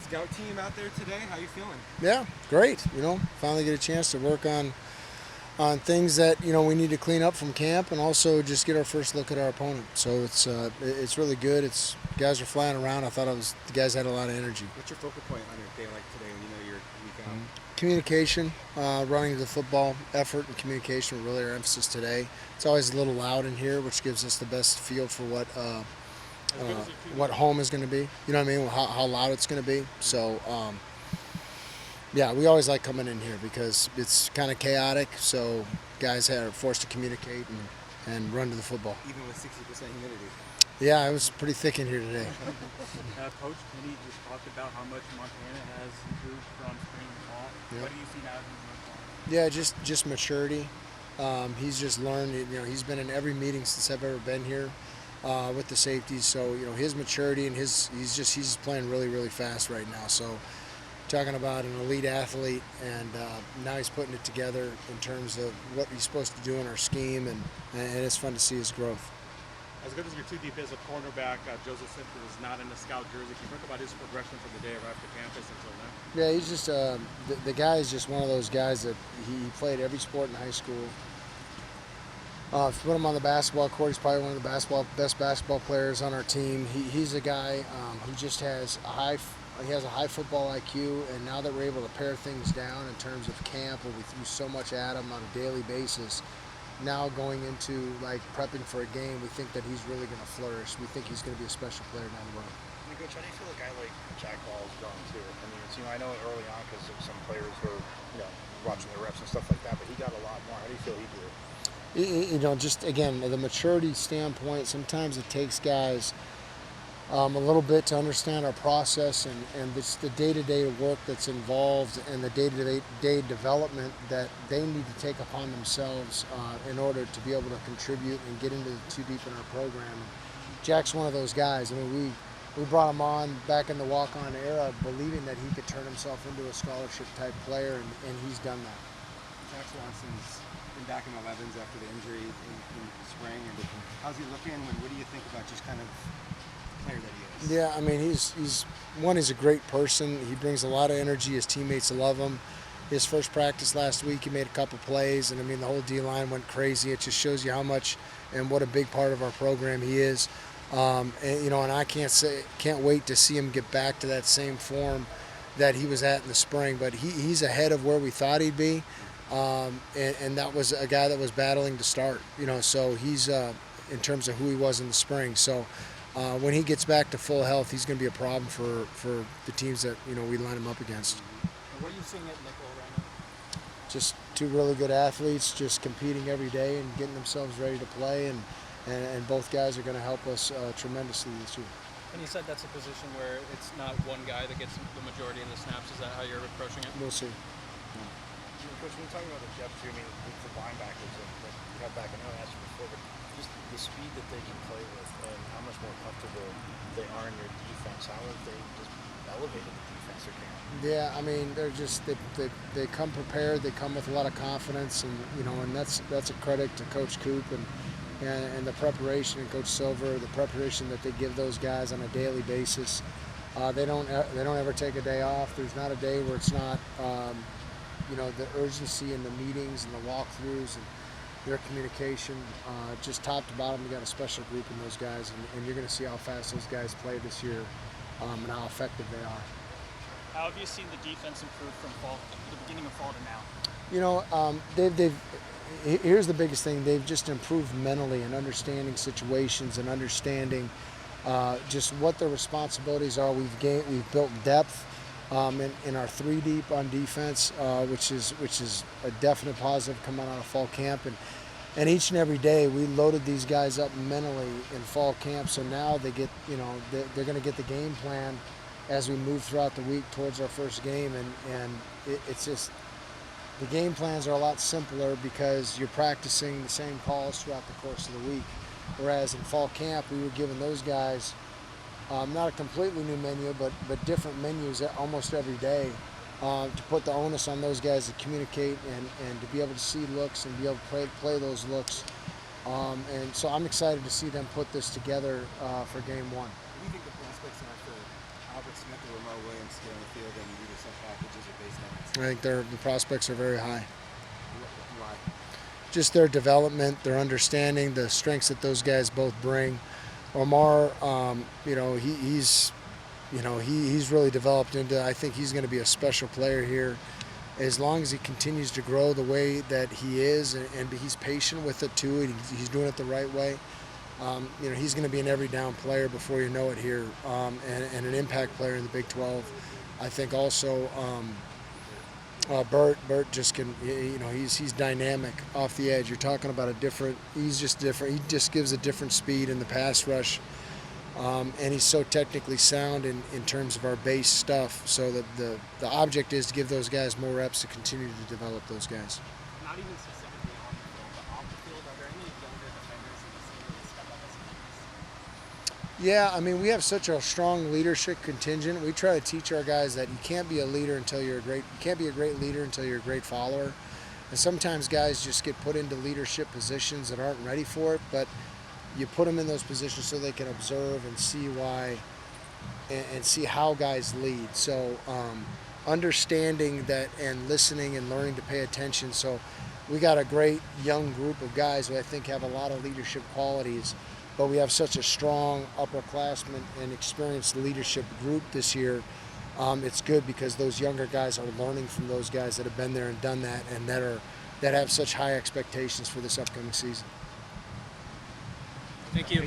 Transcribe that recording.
scout team out there today. How you feeling? Yeah, great. Finally get a chance to work on things that we need to clean up from camp, and also just get our first look at our opponent. So it's really good. It's guys are flying around. I thought the guys had a lot of energy. What's your focal point on your day like today when you know you're a week out? Communication, running the football, effort and communication were really our emphasis today. It's always a little loud in here, which gives us the best feel for what home is going to be. You know what I mean? How loud it's going to be. So. Yeah, we always like coming in here because it's kind of chaotic, so guys are forced to communicate and run to the football. Even with 60% humidity. Yeah, it was pretty thick in here today. Coach Kenny just talked about how much Montana has improved from spring to fall. Yeah. What do you see now as we move Yeah, just maturity. He's just learned. He's been in every meeting since I've ever been here with the safeties. So his maturity and he's playing really, really fast right now. So. Talking about an elite athlete, and now he's putting it together in terms of what he's supposed to do in our scheme, and it's fun to see his growth. As good as your two deep is a cornerback, Joseph Simpson is not in the scout jersey. Can you talk about his progression from the day of after campus until now? Yeah, he's just the guy is just one of those guys that he played every sport in high school. If you put him on the basketball court, he's probably one of the best basketball players on our team. He's a guy who just has a high football IQ, and now that we're able to pare things down in terms of camp, where we threw so much at him on a daily basis, now going into prepping for a game, we think that he's really going to flourish. We think he's going to be a special player down the road. Coach, how do you feel a guy like Jack Ball is growing too? I mean, I know early on because some players were, watching the reps and stuff like that, but he got a lot more. How do you feel he did? Just again, the maturity standpoint, sometimes it takes guys a little bit to understand our process and the day-to-day work that's involved and the day-to-day development that they need to take upon themselves in order to be able to contribute and get into the two deep in our program. Jack's one of those guys. I mean, we brought him on back in the walk-on era believing that he could turn himself into a scholarship-type player, and he's done that. Jack Swanson's been back in the 11s after the injury in the spring. And how's he looking? What do you think about just kind of player that he is? Yeah, I mean, he's a great person. He brings a lot of energy. His teammates love him. His first practice last week, he made a couple plays, and I mean, the whole D-line went crazy. It just shows you how much and what a big part of our program he is. And I can't wait to see him get back to that same form that he was at in the spring. But he's ahead of where we thought he'd be, and that was a guy that was battling to start. So he's in terms of who he was in the spring. So. When he gets back to full health, he's going to be a problem for the teams that we line him up against. What are you seeing at nickel right now? Just two really good athletes, just competing every day and getting themselves ready to play, and both guys are going to help us tremendously this year. And you said that's a position where it's not one guy that gets the majority of the snaps. Is that how you're approaching it? We'll see. Coach, when you talk about the depth too, I mean, the linebackers that you have back, I know I asked you before, but just the speed that they can play with and how much more comfortable they are in your defense, how have they just elevated the defensive game? Yeah, I mean, they're just they come prepared. They come with a lot of confidence, and that's a credit to Coach Coop and the preparation, and Coach Silver, the preparation that they give those guys on a daily basis. They don't ever take a day off. There's not a day where it's not. The urgency in the meetings and the walkthroughs and their communication, just top to bottom, you got a special group in those guys, and you're going to see how fast those guys play this year and how effective they are. How have you seen the defense improve from the beginning of fall to now? Here's the biggest thing. They've just improved mentally and understanding situations and understanding just what their responsibilities are. We've built depth in our three deep on defense, which is a definite positive coming out of fall camp, and each and every day we loaded these guys up mentally in fall camp. So now they get they're going to get the game plan as we move throughout the week towards our first game, and it's just the game plans are a lot simpler because you're practicing the same calls throughout the course of the week. Whereas in fall camp we were giving those guys not a completely new menu, but different menus almost every day to put the onus on those guys to communicate and to be able to see looks and be able to play those looks. And so I'm excited to see them put this together for game one. What do you think the prospects are for Albert Smith and Lamar Williams here in the field and either set packages or base downs? I think the prospects are very high. Why? Just their development, their understanding, the strengths that those guys both bring. Omar, he's really developed into. I think he's going to be a special player here, as long as he continues to grow the way that he is, and he's patient with it too. And he's doing it the right way. He's going to be an every down player before you know it here, and an impact player in the Big 12. I think also. Bert just can, he's dynamic off the edge. You're talking about he's just different. He just gives a different speed in the pass rush. And he's so technically sound in terms of our base stuff. So that the object is to give those guys more reps to continue to develop those guys. Not even specifically on the field, but off the field, are there any younger defenders that you see really step up as leaders? Yeah, I mean, we have such a strong leadership contingent. We try to teach our guys that you can't be a leader until you can't be a great leader until you're a great follower. And sometimes guys just get put into leadership positions that aren't ready for it, but you put them in those positions so they can observe and see why and see how guys lead. So understanding that and listening and learning to pay attention. So we got a great young group of guys who I think have a lot of leadership qualities, but we have such a strong upperclassmen and experienced leadership group this year. It's good because those younger guys are learning from those guys that have been there and done that, and that have such high expectations for this upcoming season. Thank you.